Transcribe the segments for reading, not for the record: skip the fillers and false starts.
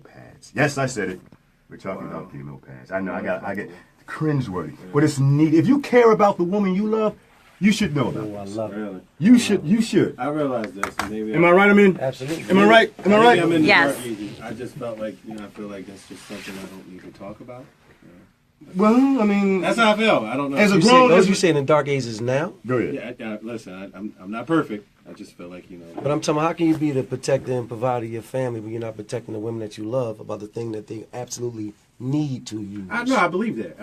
pads. Yes, I said it. We're talking about female pads. I know. I get cringeworthy, but it's neat. If you care about the woman you love, you should know about I love it. You should. I realize this. Maybe Am I right? I mean, absolutely. Am I right? Am I right? I'm in the Yes. dark ages. I just felt like, I feel like that's just something I don't need to talk about. Well, I mean, That's how I feel. I don't know. As a You grown, say, you saying the dark ages now? go ahead. Yeah, listen, I'm not perfect. I just feel like, But I'm talking, how can you be the protector and provider of your family when you're not protecting the women that you love about the thing that they absolutely need to use? I believe that.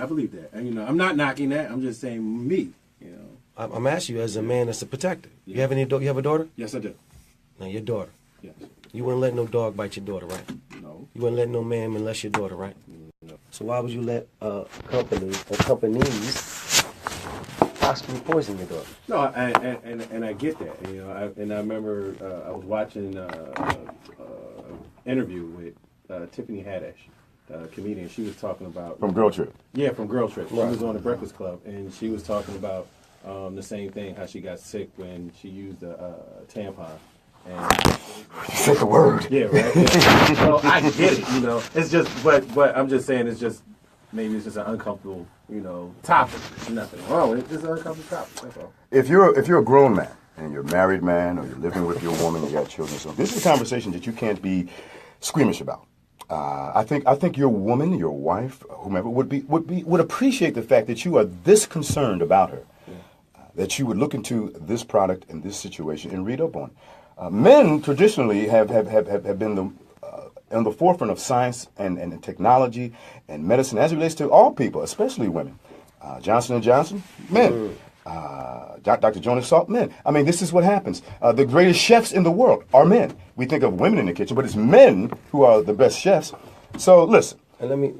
And, I'm not knocking that. I'm just saying me, I'm asking you as a man that's a protector. Yeah. You have you have a daughter? Yes, I do. Now, your daughter. Yes. You wouldn't let no dog bite your daughter, right? No. You wouldn't let no man molest your daughter, right? No. So why would you let companies possibly poison your daughter? No, and I get that. And I remember I was watching an interview with Tiffany Haddish, a comedian. She was talking about From Girl Trip. Yeah, from Girl Trip. She was on the Breakfast Club, and she was talking about the same thing, how she got sick when she used a tampon. And You said the word. yeah, right. Yeah. So I get it. It's just, but I'm just saying, it's just maybe it's just an uncomfortable, topic. There's nothing wrong with it. It's an uncomfortable topic. That's all. If you're a grown man and you're a married man or you're living with your woman, you got children, so this is a conversation that you can't be squeamish about. I think your woman, your wife, whomever would appreciate the fact that you are this concerned about her, that you would look into this product and this situation and read up on it. Men traditionally have been on the forefront of science and technology and medicine as it relates to all people, especially women. Johnson & Johnson, men. Dr. Jonas Salk, men. I mean, this is what happens. The greatest chefs in the world are men. We think of women in the kitchen, but it's men who are the best chefs. So listen. And let me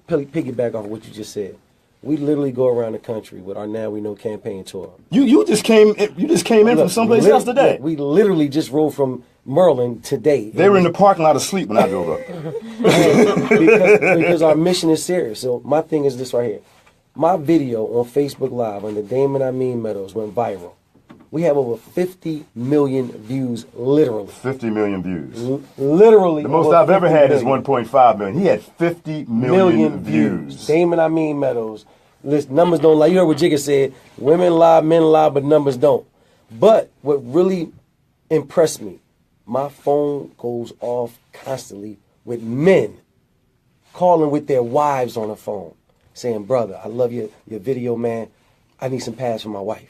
piggyback off of what you just said. We literally go around the country with our Now We Know campaign tour. You just came in from someplace else today. We literally just rode from Maryland today. They were in the parking lot asleep when I drove up. because our mission is serious. So my thing is this right here. My video on Facebook Live under Damon Amin Meadows went viral. We have over 50 million views, literally. 50 million views. Literally. The most I've ever had is 1.5 million. He had 50 million views. Damon Amin Meadows. Listen, numbers don't lie. You heard what Jigga said. Women lie, men lie, but numbers don't. But what really impressed me, my phone goes off constantly with men calling with their wives on the phone, saying, brother, I love your video, man. I need some pads for my wife.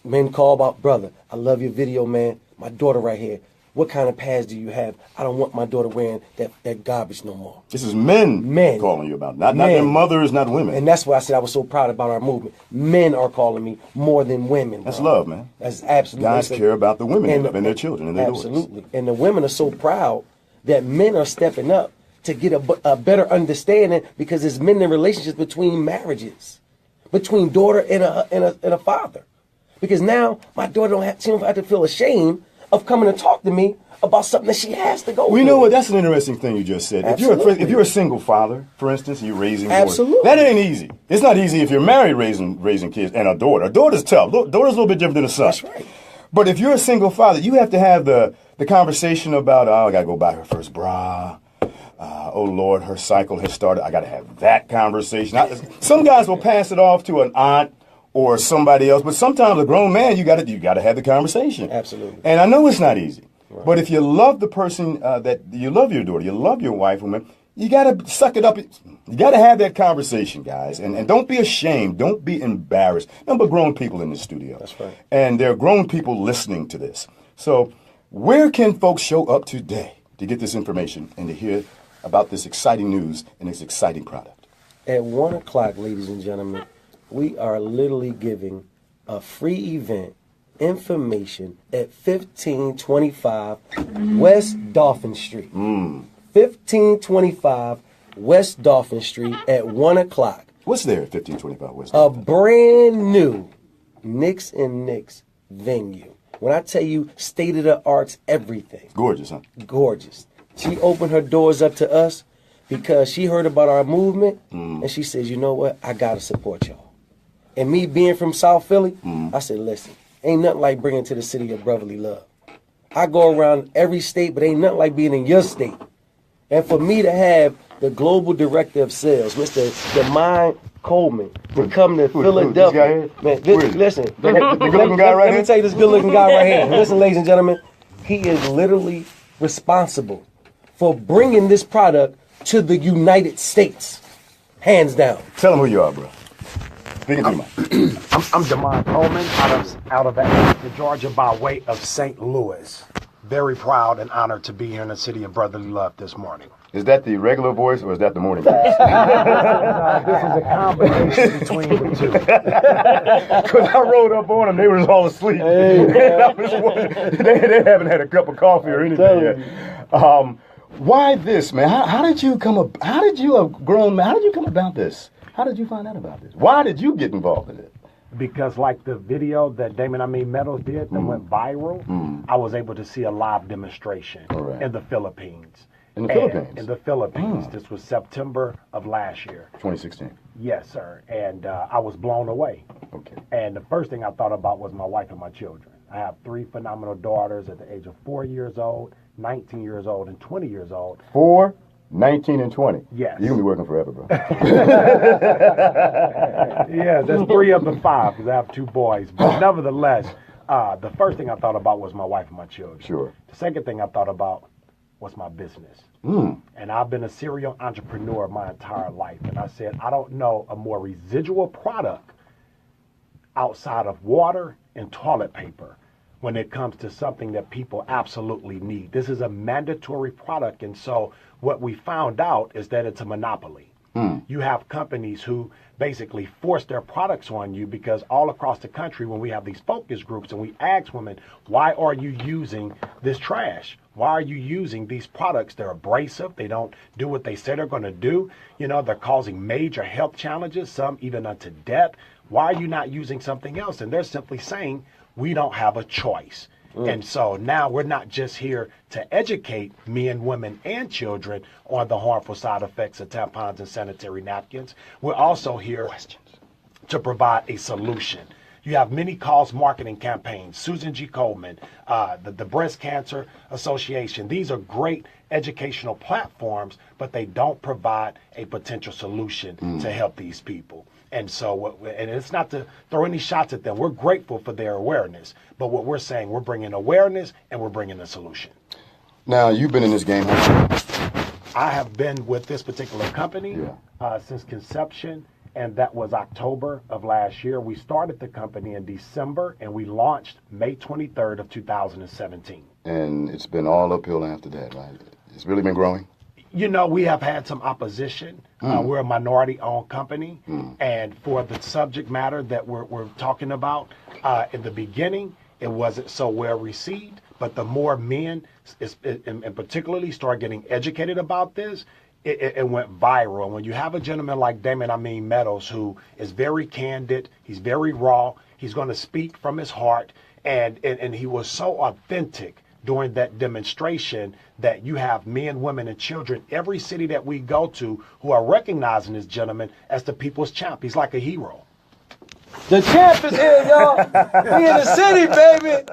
Men call about, brother, I love your video, man. My daughter right here. What kind of pads do you have? I don't want my daughter wearing that garbage no more. This is men calling you about, not their mothers, not women. And that's why I said I was so proud about our movement. Men are calling me more than women. That's love, man. That's absolutely. Guys care about the women and their children and their daughters. Absolutely. And the women are so proud that men are stepping up to get a better understanding, because it's men in relationships between marriages, between daughter and a father. Because now my daughter don't have to feel ashamed of coming to talk to me about something that she has to go through. You know what? That's an interesting thing you just said. If you're a single father, for instance, and you're raising daughters, that ain't easy. It's not easy if you're married raising kids and a daughter. A daughter's tough. Daughter's a little bit different than a son. That's right. But if you're a single father, you have to have the conversation about, I got to go buy her first bra. Oh, Lord, her cycle has started. I got to have that conversation. Some guys will pass it off to an aunt or somebody else, but sometimes a grown man, you got to have the conversation. Absolutely. And I know it's not easy. Right. But if you love the person that you love your daughter, you love your wife, woman, you got to suck it up. You got to have that conversation, guys. And don't be ashamed. Don't be embarrassed. Number grown people in the studio. That's right. And there are grown people listening to this. So where can folks show up today to get this information and to hear about this exciting news and this exciting product? At 1 o'clock, ladies and gentlemen, we are literally giving a free event information at 1525 West Dolphin Street. 1525 West Dolphin Street at 1 o'clock. What's there at 1525 West A Dolphin? brand new Knicks and Knicks venue. When I tell you state-of-the-art's everything. Gorgeous, huh? Gorgeous. She opened her doors up to us because she heard about our movement, and she says, you know what, I got to support y'all. And me being from South Philly, I said, listen, ain't nothing like bringing to the city of brotherly love. I go around every state, but ain't nothing like being in your state. And for me to have the global director of sales, Mr. Damon Coleman, to come to Philadelphia. Man, listen. The good-looking guy right here? Let me tell you this good-looking guy right here. Listen, ladies and gentlemen, he is literally responsible for bringing this product to the United States. Hands down. Tell them who you are, bro. Speaking to you, Mike. I'm Damon Coleman out of Atlanta, Georgia, by way of St. Louis. Very proud and honored to be here in the city of brotherly love this morning. Is that the regular voice or is that the morning voice? This is a combination between the two. Because I rolled up on them, they was all asleep. Hey, they haven't had a cup of coffee or anything yet. Why this, man? How did you come about this? How did you find out about this? Why did you get involved in it? Because like the video that Damon Amin Meadows did that went viral, I was able to see a live demonstration in the Philippines. In the Philippines? In the Philippines. This was September of last year. 2016. Yes, sir. And I was blown away. Okay. And the first thing I thought about was my wife and my children. I have 3 phenomenal daughters at the age of 4 years old, 19 years old, and 20 years old. 4, 19, and 20? Yes. You're going to be working forever, bro. Yeah, that's 3 of the 5 because I have 2 boys. But nevertheless, the first thing I thought about was my wife and my children. Sure. The second thing I thought about was my business. And I've been a serial entrepreneur my entire life. And I said, I don't know a more residual product outside of water and toilet paper when it comes to something that people absolutely need. This is a mandatory product. And so what we found out is that it's a monopoly. You have companies who basically force their products on you because all across the country, when we have these focus groups and we ask women, why are you using this trash? Why are you using these products? They're abrasive. They don't do what they say they're going to do. You know, they're causing major health challenges, some even unto death. Why are you not using something else? And they're simply saying, we don't have a choice. And so now we're not just here to educate men, women, and children on the harmful side effects of tampons and sanitary napkins. We're also here to provide a solution. You have many cause marketing campaigns, Susan G. Coleman, the Breast Cancer Association. These are great educational platforms, but they don't provide a potential solution to help these people. And so, and it's not to throw any shots at them. We're grateful for their awareness. But what we're saying, we're bringing awareness and we're bringing a solution. Now, you've been in this game. I have been with this particular company since conception, and that was October of last year. We started the company in December, and we launched May 23rd of 2017. And it's been all uphill after that, right? It's really been growing? You know, we have had some opposition. We're a minority-owned company, and for the subject matter that we're talking about, in the beginning, it wasn't so well received. But the more men, and particularly, start getting educated about this, it went viral. And when you have a gentleman like Damon Amin Meadows, who is very candid, he's very raw, he's going to speak from his heart, and he was so authentic during that demonstration that you have men, women, and children, every city that we go to, who are recognizing this gentleman as the people's champ. He's like a hero. The champ is here, y'all. We in the city, baby.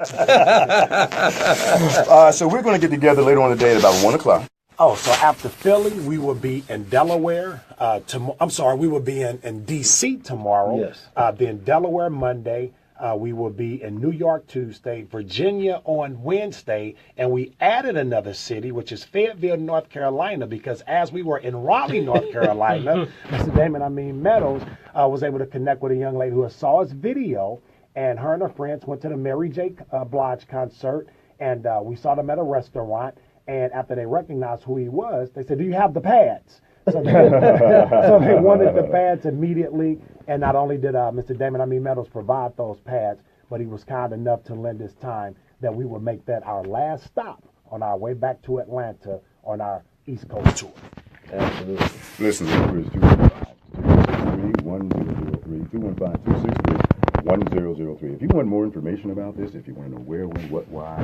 So we're going to get together later on today at about 1 o'clock. Oh, so after Philly, we will be in Delaware. We will be in D.C. tomorrow. Yes. Then Delaware Monday. We will be in New York Tuesday, Virginia on Wednesday, and we added another city, which is Fayetteville, North Carolina, because as we were in Raleigh, North Carolina, Mr. Damon Amin Meadows was able to connect with a young lady who saw his video, and her and her friends went to the Mary J. Blige concert, and we saw them at a restaurant, and after they recognized who he was, they said, do you have the pads? So they wanted the pads immediately, and not only did Mr. Damon Amin Meadows provide those pads, but he was kind enough to lend his time that we would make that our last stop on our way back to Atlanta on our East Coast tour. Absolutely. Listen, the number is 215-263-1003. If you want more information about this, if you want to know where, when, what, why,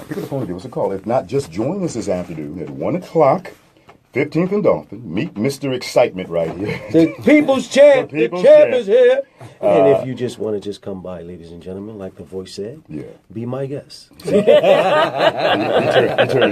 pick up the phone and give us a call. If not, just join us this afternoon at 1 o'clock. 15th and Dolphin. Meet Mr. Excitement right here. The people's champ. The people's the champ champ. is here. And if you just want to just come by, ladies and gentlemen, like the voice said, be my guest. He turned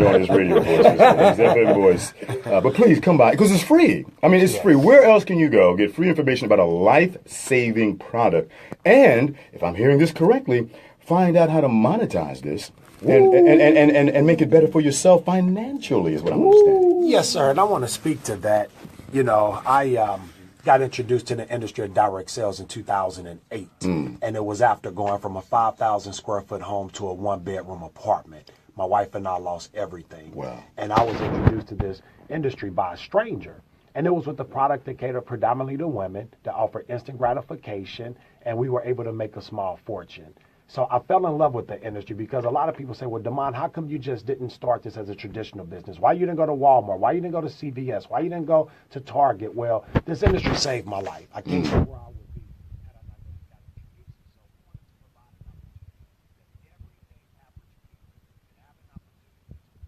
on his radio voice, his FM voice. But please come by, because it's free. I mean, it's free. Where else can you go get free information about a life-saving product? And, if I'm hearing this correctly, find out how to monetize this and make it better for yourself financially is what I'm understanding. Yes, sir. And I want to speak to that. You know, I got introduced to the industry of direct sales in 2008. And it was after going from a 5,000 square foot home to a 1-bedroom apartment. My wife and I lost everything. Wow. And I was introduced to this industry by a stranger. And it was with a product that catered predominantly to women, that offered instant gratification, and we were able to make a small fortune. So I fell in love with the industry because a lot of people say, well, Damon, how come you just didn't start this as a traditional business? Why you didn't go to Walmart? Why you didn't go to CVS? Why you didn't go to Target? Well, this industry saved my life. I can't see where I would be had I not got introduced. So we wanted to provide an opportunity that everyday average people can have an opportunity to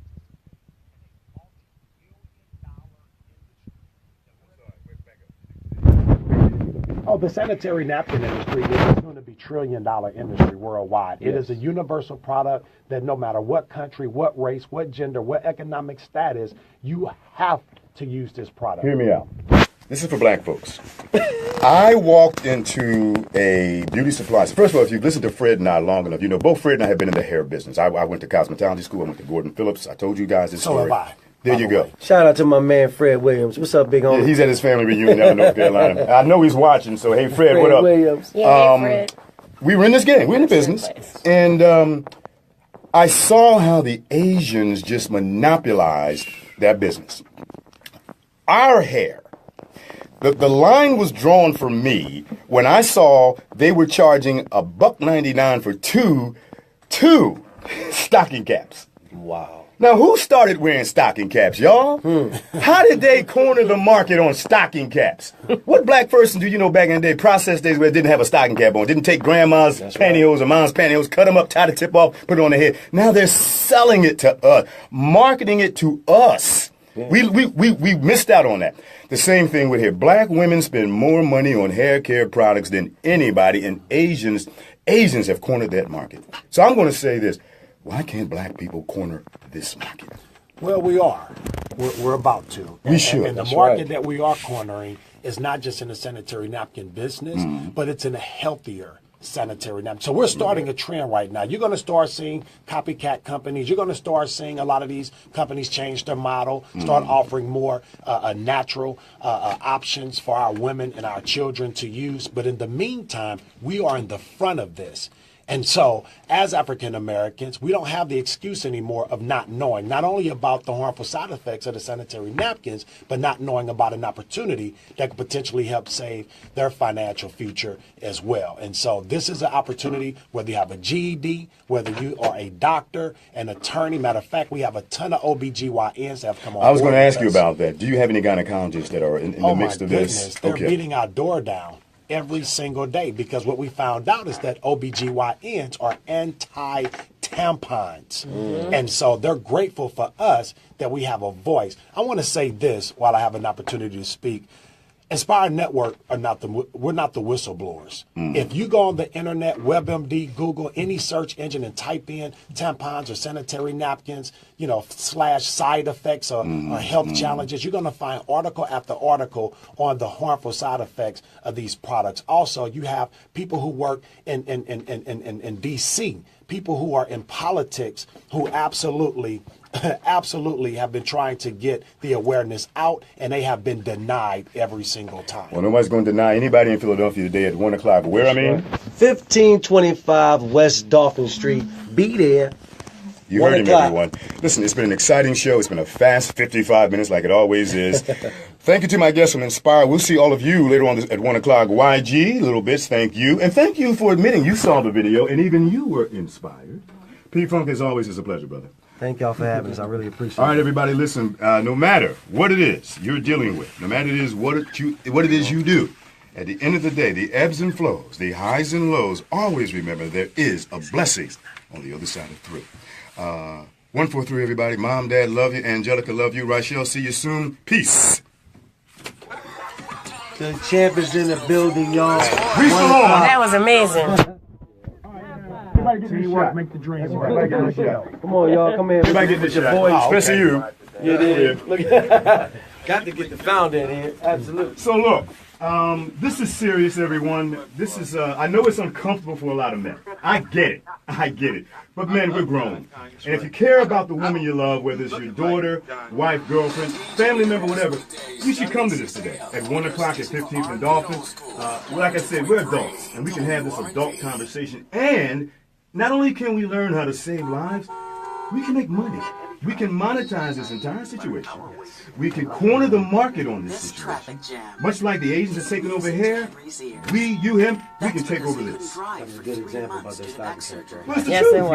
participate in a multi-billion-dollar industry. Oh, the sanitary napkin industry is going to be trillion-dollar industry worldwide. Yes. It is a universal product that no matter what country, what race, what gender, what economic status, you have to use this product. Hear me out. This is for black folks. I walked into a beauty supply. First of all, if you've listened to Fred and I long enough, you know both Fred and I have been in the hair business. I went to cosmetology school. I went to Gordon Phillips. I told you guys this story. So have I. There you go. Shout out to my man Fred Williams. What's up, big homie? Yeah, he's at his family reunion down in North Carolina. I know he's watching, so hey, Fred, what up? Williams. Yeah, hey, Fred. We were in this game. We're in the business. And I saw how the Asians just monopolized that business. Our hair. The line was drawn for me when I saw they were charging $1.99 for two stocking caps. Wow. Now, who started wearing stocking caps, y'all? How did they corner the market on stocking caps? What black person do you know back in the day, process days where it didn't have a stocking cap on, didn't take grandma's pantyhose or mom's pantyhose, cut them up, tie the tip off, put it on their head? Now they're selling it to us, marketing it to us. Yeah. We missed out on that. The same thing with hair. Black women spend more money on hair care products than anybody, and Asians have cornered that market. So I'm going to say this. Why can't black people corner this market? Well, we are. We're about to. We should. And the market that we are cornering is not just in the sanitary napkin business, but it's in a healthier sanitary napkin. So we're starting a trend right now. You're going to start seeing copycat companies. You're going to start seeing a lot of these companies change their model, start offering more natural options for our women and our children to use. But in the meantime, we are in the front of this. And so, as African Americans, we don't have the excuse anymore of not knowing, not only about the harmful side effects of the sanitary napkins, but not knowing about an opportunity that could potentially help save their financial future as well. And so, this is an opportunity, whether you have a GED, whether you are a doctor, an attorney. Matter of fact, we have a ton of OBGYNs that have come on board. I was going to ask you about that. Do you have any gynecologists that are in the midst of this? They're beating our door down every single day, because what we found out is that OBGYNs are anti-tampons. And so they're grateful for us that we have a voice. I want to say this while I have an opportunity to speak. Nspire Network we're not the whistleblowers. If you go on the internet, WebMD, Google, any search engine and type in tampons or sanitary napkins, / side effects or health challenges, you're going to find article after article on the harmful side effects of these products. Also, you have people who work in DC, people who are in politics who absolutely have been trying to get the awareness out, and they have been denied every single time. Well, nobody's going to deny anybody in Philadelphia today at 1 o'clock. Where, I mean? 1525 West Dolphin Street. Be there. You heard him, everyone. Listen, it's been an exciting show. It's been a fast 55 minutes like it always is. Thank you to my guests from Nspire. We'll see all of you later on at 1 o'clock. YG, Little Bits, thank you. And thank you for admitting you saw the video and even you were inspired. P-Funk, as always, is a pleasure, brother. Thank y'all for having us. I really appreciate it. All right, everybody, listen. No matter what it is you're dealing with, no matter it is what it is you do, at the end of the day, the ebbs and flows, the highs and lows, always remember there is a blessing on the other side of through. 143, everybody. Mom, Dad, love you. Angelica, love you. Rachel, see you soon. Peace. The champ is in the building, y'all. That was amazing. Everybody get this shot. Make the dreams. Everybody get this shot. Come on, y'all. Come here. Everybody get this shot. Boys. Especially you. Yeah, it is. Look, got to get the founder in here. Absolutely. So look, this is serious, everyone. This is, I know it's uncomfortable for a lot of men. I get it. But men, we're grown. And if you care about the woman you love, whether it's your daughter, wife, girlfriend, family member, whatever, you should come to this today at 1 o'clock at 15th and Dolphin. Like I said, we're adults, and we can have this adult conversation. And not only can we learn how to save lives, we can make money. We can monetize this entire situation. We can corner the market on this situation. Much like the Asians are taking over here, we can take over this. That's a good example about that stocking cap. What's the Yes, truth, it was.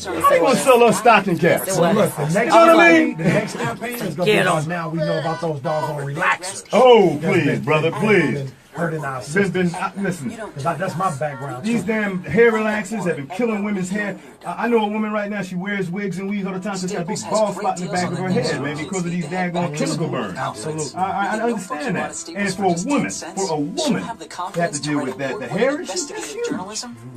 man? How you gonna sell us stocking caps? It was. Look, the next You know what I mean? the next campaign is gonna be Get 'em. about now we know about those doggone relaxers. Oh, please, brother, please. Been hurting our system. Listen, Because that's my background. these Too. damn hair relaxers have been killing women's hair. I know a woman right now, she wears wigs and weaves all the time. She's got a big bald spot in the back of her head, man, because of these daggone chemical burns. Absolutely. I understand that. And for a woman to have to deal with that, the hair issue, that's huge.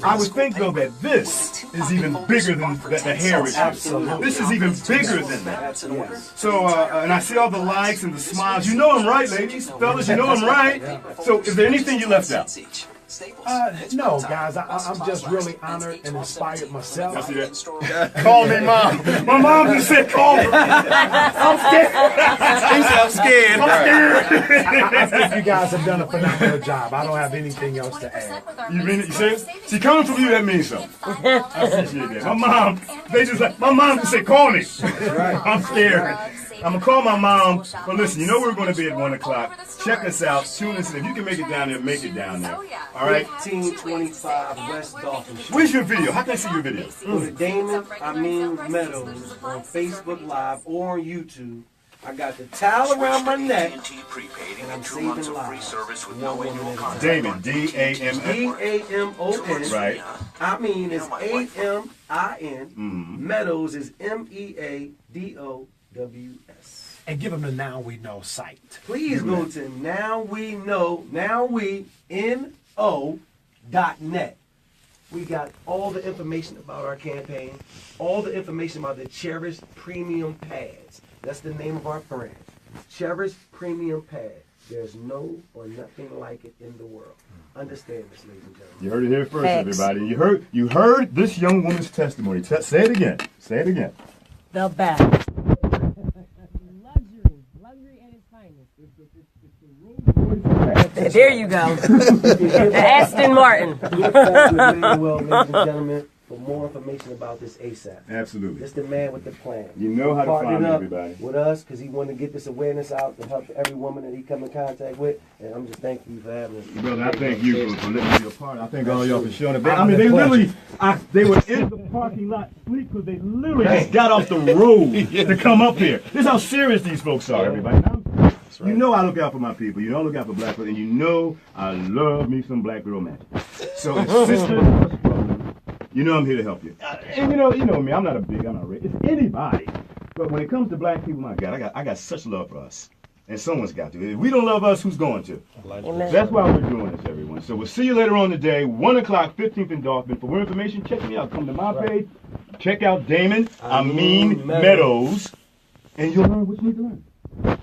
I would think, though, that this is even bigger than the hair issue. Absolutely. This is even bigger than that. So, and I see all the likes and the smiles. You know I'm right, ladies. Fellas, you know I'm right. So, is there anything you left out? No, guys, I'm just really honored and inspired myself. I see that. Call me mom. My mom just said call me. I'm scared. He said I'm scared. I think you guys have done a phenomenal job. I don't have anything else to add. You serious? See, coming from you, that means something. I appreciate that. My mom, my mom just said call me. I'm scared. I'm going to call my mom. But listen, you know we're going to be at 1 o'clock. Check us out. Tune us in. If you can make it down there, make it down there. All right? 1525 West Dolphin Street. Where's your video? How can I see your video? Go to Damon Amin Meadows on Facebook Live or on YouTube. I got the towel around my neck, and I'm saving lives. One woman at a time. Damon, D-A-M-N. D-A-M-O-N. Right. Amin is A-M-I-N. Meadows is M-E-A-D-O-W-S. And give them the Now We Know site. Please go to nowweknow.net. We got all the information about our campaign, all the information about the Cherish Premium Pads. That's the name of our brand. Cherish Premium Pad. There's no or nothing like it in the world. Understand this, ladies and gentlemen. You heard it here first, Thanks. everybody. You heard this young woman's testimony. Say it again. Say it again. The best. Luxury at its finest. There you go. Aston Martin. Well, ladies and gentlemen, for more information about this ASAP. Absolutely. This the man with the plan. You know how to Partnered find up everybody. with us because he wanted to get this awareness out to help every woman that he come in contact with. And I'm just thankful you for having us. Brother, I thank you for letting me be a part. I thank all y'all for showing up. I mean, they literally, they were in the parking lot asleep because they literally just got off the road to come up here. This is how serious these folks are, everybody. Now, you know I look out for my people. You know I look out for black people. And you know I love me some black girl magic. So, if sisters, you know I'm here to help you. And you know me. I'm not rich. It's anybody. But when it comes to black people, my God, I got such love for us. And someone's got to. If we don't love us, who's going to? Amen. That's why we're doing this, everyone. So we'll see you later on today, 1 o'clock, 15th and Dolphin. For more information, check me out. Come to my page. Check out Damon Amin Meadows. And you'll learn what you need to learn.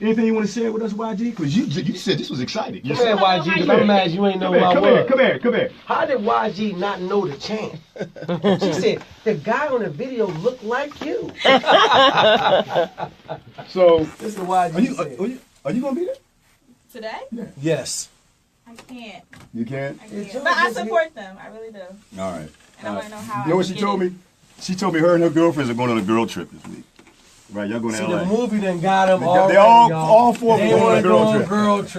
Anything you want to share with us, YG? Because you said this was exciting. Come here, YG, because I'm mad you ain't know who I was. Come here. How did YG not know the chant? She said, the guy on the video looked like you. So, This is the YG said. are you going to be there? Today? Yes. I can't. You can't? I can't. But I support them. I really do. All right. And I want to know how. You know what she told me? She told me her and her girlfriends are going on a girl trip this week. Right, y'all going to See, LA. the movie done got them They already, all y'all. four They going on a wanna girl go on trip. girl trip.